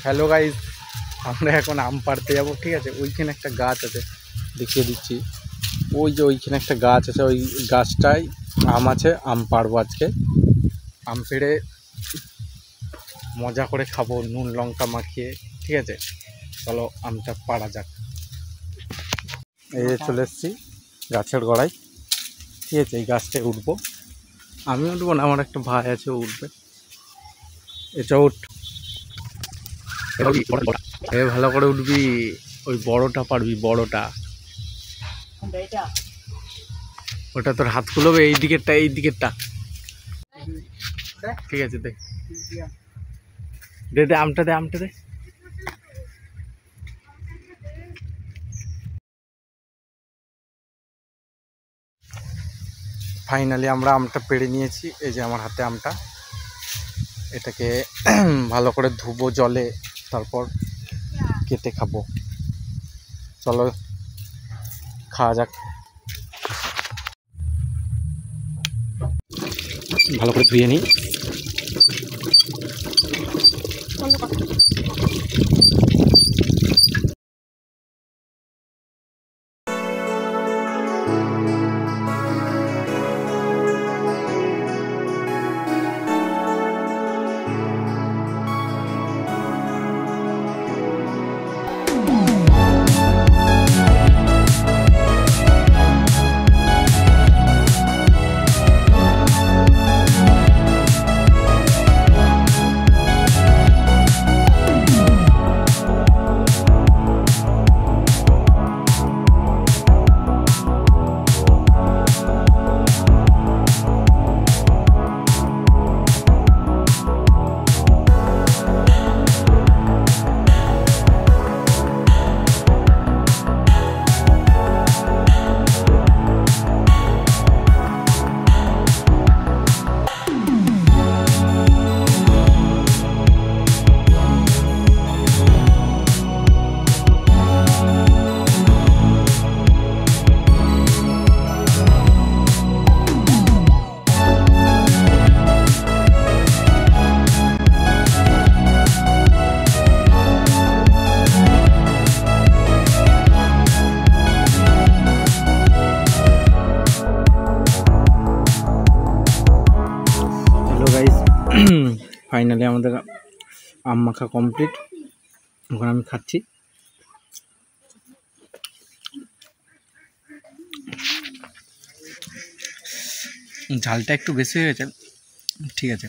Hello guys, আমরা এখন আম পাড়তে যাবো। ঠিক আছে, ওইখানে একটা গাছ আছে, দেখিয়ে দিচ্ছি। ওই যে ওইখানে একটা গাছ আছে, ওই গাছটায় আম আছে। আম পাড়বো আজকে। আম পেড়ে মজা করে খাবো নুন লঙ্কা মাখিয়ে। ঠিক আছে, চলো আমটা পাড়া যাক। এই যে চলে এসেছি গাছের গোড়ায়। ঠিক আছে, এই গাছটায় উঠবো। আমি উঠবো না, আমার একটা ভাই আছে, ও উঠবে। এটা উঠ, ভালো করে উঠবি। ওই বড়টা পারবি, বড়টা। ওটা তোর হাত খুলবে, এই দিকেরটা, এই দিকেরটা। ঠিক আছে, দে দে দে আমটা দে, আমটা দে। ফাইনালি আমরা আমটা পেড়ে নিয়েছি। এই যে আমার হাতে আমটা। এটাকে ভালো করে ধুবো জলে, তারপর কেটে খাবো। চলো খাওয়া যাক। ভালো করে ধুয়ে নিই। ফাইনালি আমাদের আম মাখা কমপ্লিট। এখন আমি খাচ্ছি। ঝালটা একটু বেশি হয়ে গেছে। ঠিক আছে।